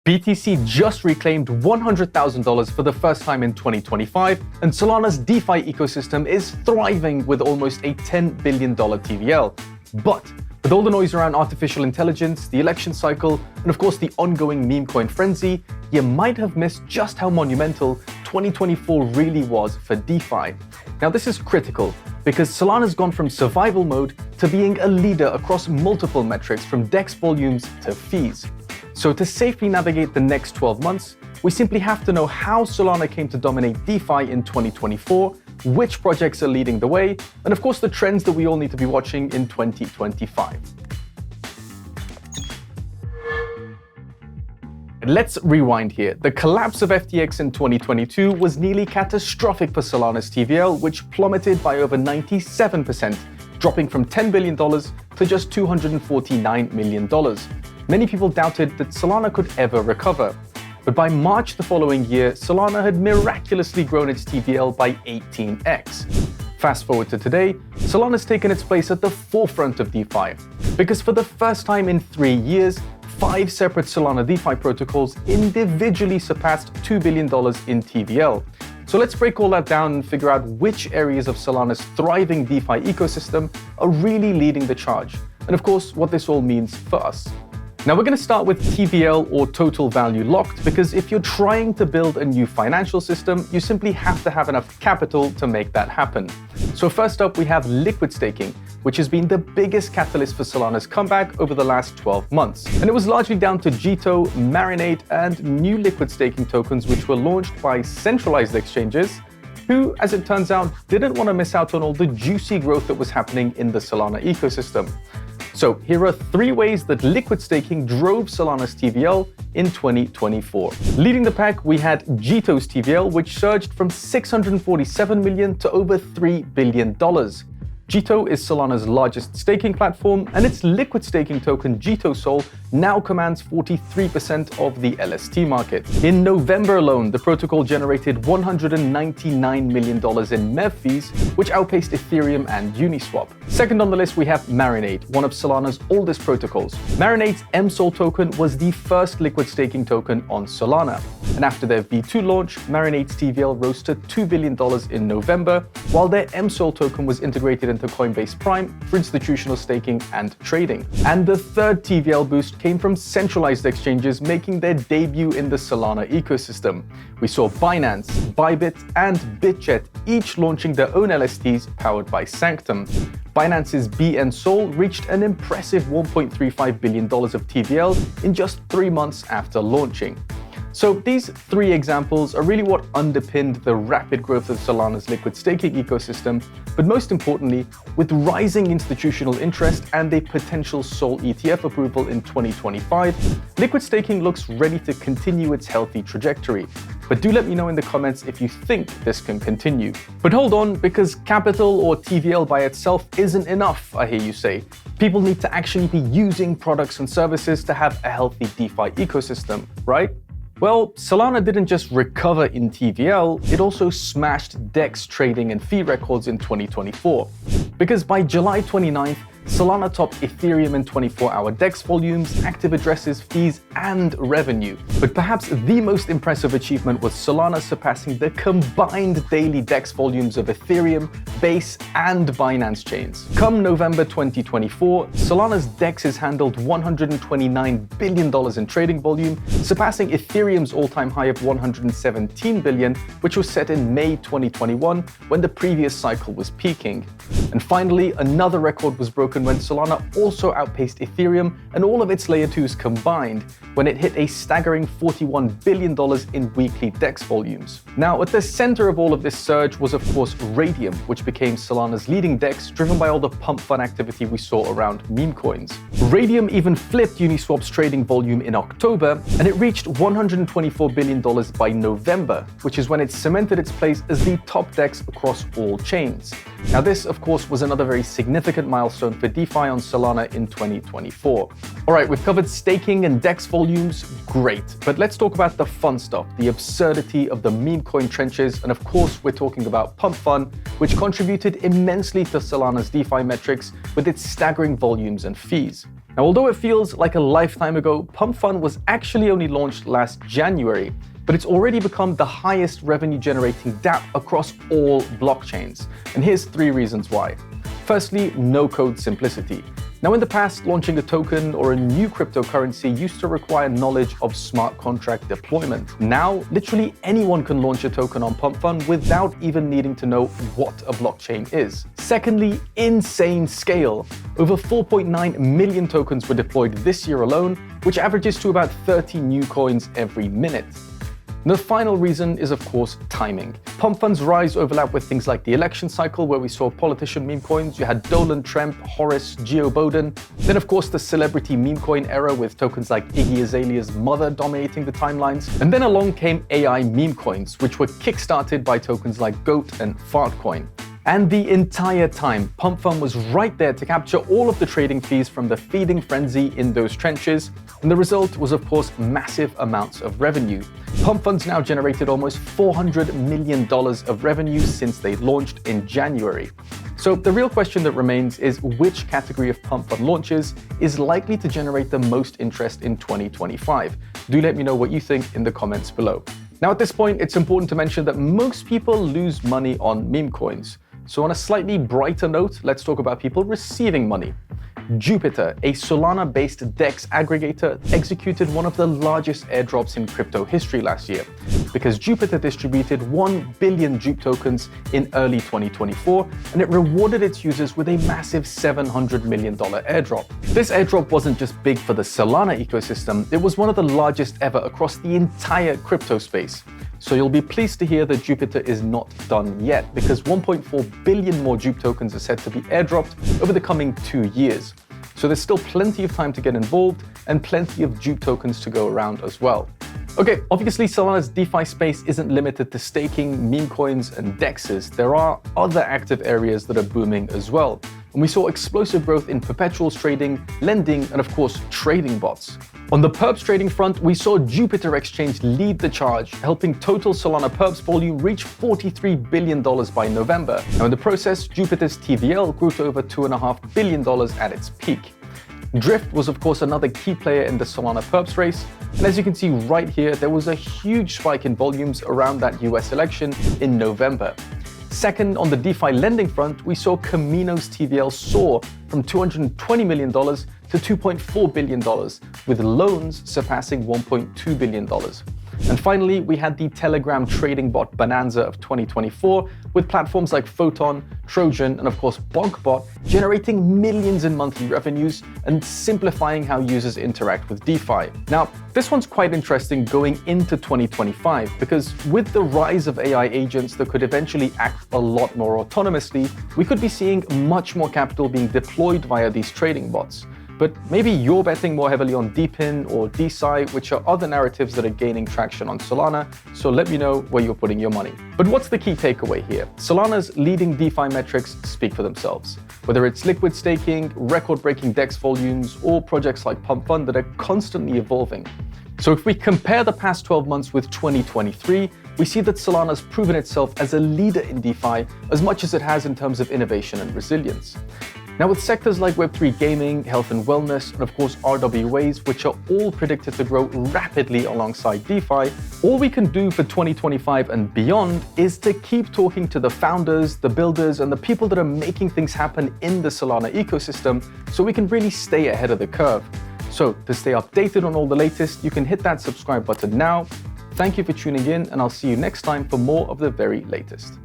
BTC just reclaimed $100,000 for the first time in 2025, and Solana's DeFi ecosystem is thriving with almost a $10 billion TVL. But with all the noise around artificial intelligence, the election cycle, and of course the ongoing meme coin frenzy, you might have missed just how monumental 2024 really was for DeFi. Now this is critical because Solana's gone from survival mode to being a leader across multiple metrics from DEX volumes to fees. So to safely navigate the next 12 months, we simply have to know how Solana came to dominate DeFi in 2024, which projects are leading the way, and of course the trends that we all need to be watching in 2025. Let's rewind here. The collapse of FTX in 2022 was nearly catastrophic for Solana's TVL, which plummeted by over 97%, dropping from $10 billion to just $249 million. Many people doubted that Solana could ever recover. But by March the following year, Solana had miraculously grown its TVL by 18x. Fast forward to today, Solana's taken its place at the forefront of DeFi, because for the first time in 3 years, 5 separate Solana DeFi protocols individually surpassed $2 billion in TVL. So let's break all that down and figure out which areas of Solana's thriving DeFi ecosystem are really leading the charge, and of course, what this all means for us. Now we're going to start with TVL, or total value locked, because if you're trying to build a new financial system, you simply have to have enough capital to make that happen. So first up, we have liquid staking, which has been the biggest catalyst for Solana's comeback over the last 12 months. And it was largely down to Jito, Marinate, and new liquid staking tokens which were launched by centralized exchanges, who, as it turns out, didn't want to miss out on all the juicy growth that was happening in the Solana ecosystem. So here are 3 ways that liquid staking drove Solana's TVL in 2024. Leading the pack, we had Jito's TVL, which surged from $647 million to over $3 billion. Jito is Solana's largest staking platform, and its liquid staking token mSOL now commands 43% of the LST market. In November alone, the protocol generated $199 million in MEV fees, which outpaced Ethereum and Uniswap. Second on the list, we have Marinate, one of Solana's oldest protocols. Marinate's mSOL token was the first liquid staking token on Solana. And after their V2 launch, Marinate's TVL rose to $2 billion in November, while their mSOL token was integrated into Coinbase Prime for institutional staking and trading. And the third TVL boost came from centralized exchanges making their debut in the Solana ecosystem. We saw Binance, Bybit, and BitGet each launching their own LSTs powered by Sanctum. Binance's mSOL reached an impressive $1.35 billion of TVL in just 3 months after launching. So these 3 examples are really what underpinned the rapid growth of Solana's liquid staking ecosystem, but most importantly, with rising institutional interest and a potential SOL ETF approval in 2025, liquid staking looks ready to continue its healthy trajectory. But do let me know in the comments if you think this can continue. But hold on, because capital or TVL by itself isn't enough, I hear you say. People need to actually be using products and services to have a healthy DeFi ecosystem, right? Well, Solana didn't just recover in TVL, it also smashed DEX trading and fee records in 2024. Because by July 29th, Solana topped Ethereum in 24-hour DEX volumes, active addresses, fees, and revenue. But perhaps the most impressive achievement was Solana surpassing the combined daily DEX volumes of Ethereum, Base, and Binance chains. Come November 2024, Solana's DEXs handled $129 billion in trading volume, surpassing Ethereum's all-time high of $117 billion, which was set in May 2021 when the previous cycle was peaking. And finally, another record was broken when Solana also outpaced Ethereum and all of its layer 2s combined, when it hit a staggering $41 billion in weekly DEX volumes. Now, at the center of all of this surge was of course Radium, which became Solana's leading DEX, driven by all the Pump.fun activity we saw around meme coins. Radium even flipped Uniswap's trading volume in October, and it reached $124 billion by November, which is when it cemented its place as the top DEX across all chains. Now this, of course, was another very significant milestone for DeFi on Solana in 2024. Alright, we've covered staking and DEX volumes, great. But let's talk about the fun stuff, the absurdity of the meme coin trenches, and of course we're talking about Pump.fun, which contributed immensely to Solana's DeFi metrics with its staggering volumes and fees. Now, although it feels like a lifetime ago, Pump.fun was actually only launched last January, but it's already become the highest revenue-generating dApp across all blockchains. And here's 3 reasons why. Firstly, no-code simplicity. Now, in the past, launching a token or a new cryptocurrency used to require knowledge of smart contract deployment. Now, literally anyone can launch a token on Pump.fun without even needing to know what a blockchain is. Secondly, insane scale. Over 4.9 million tokens were deployed this year alone, which averages to about 30 new coins every minute. The final reason is, of course, timing. Pump.fun's rise overlapped with things like the election cycle, where we saw politician meme coins. You had Dolan, Trump, Horace, Geo Bowden. Then, of course, the celebrity meme coin era with tokens like Iggy Azalea's mother dominating the timelines. And then along came AI meme coins, which were kickstarted by tokens like GOAT and Fartcoin. And the entire time, Pump.fun was right there to capture all of the trading fees from the feeding frenzy in those trenches. And the result was, of course, massive amounts of revenue. Pump.fun's now generated almost $400 million of revenue since they launched in January. So the real question that remains is which category of Pump.fun launches is likely to generate the most interest in 2025? Do let me know what you think in the comments below. Now, at this point, it's important to mention that most people lose money on meme coins. So on a slightly brighter note, let's talk about people receiving money. Jupiter, a Solana-based DEX aggregator, executed one of the largest airdrops in crypto history last year, because Jupiter distributed 1 billion Jupe tokens in early 2024, and it rewarded its users with a massive $700 million airdrop. This airdrop wasn't just big for the Solana ecosystem, it was one of the largest ever across the entire crypto space. So you'll be pleased to hear that Jupiter is not done yet, because 1.4 billion more Jupe tokens are said to be airdropped over the coming 2 years. So there's still plenty of time to get involved and plenty of Jupe tokens to go around as well. Okay, obviously Solana's DeFi space isn't limited to staking, meme coins, and DEXs. There are other active areas that are booming as well. And we saw explosive growth in perpetuals trading, lending, and of course, trading bots. On the Perps trading front, we saw Jupiter Exchange lead the charge, helping total Solana Perps volume reach $43 billion by November. Now in the process, Jupiter's TVL grew to over $2.5 billion at its peak. Drift was of course another key player in the Solana Perps race, and as you can see right here, there was a huge spike in volumes around that US election in November. Second, on the DeFi lending front, we saw Camino's TVL soar from $220 million to $2.4 billion, with loans surpassing $1.2 billion. And finally, we had the Telegram trading bot bonanza of 2024, with platforms like Photon, Trojan, and of course BonkBot generating millions in monthly revenues and simplifying how users interact with DeFi. Now, this one's quite interesting going into 2025, because with the rise of AI agents that could eventually act a lot more autonomously, we could be seeing much more capital being deployed via these trading bots. But maybe you're betting more heavily on DePIN or DeSci, which are other narratives that are gaining traction on Solana, so let me know where you're putting your money. But what's the key takeaway here? Solana's leading DeFi metrics speak for themselves. Whether it's liquid staking, record-breaking DEX volumes, or projects like Pump.fun that are constantly evolving. So if we compare the past 12 months with 2023, we see that Solana's proven itself as a leader in DeFi as much as it has in terms of innovation and resilience. Now, with sectors like Web3 gaming, health and wellness, and of course RWAs, which are all predicted to grow rapidly alongside DeFi, all we can do for 2025 and beyond is to keep talking to the founders, the builders, and the people that are making things happen in the Solana ecosystem so we can really stay ahead of the curve. So to stay updated on all the latest, you can hit that subscribe button now. Thank you for tuning in, and I'll see you next time for more of the very latest.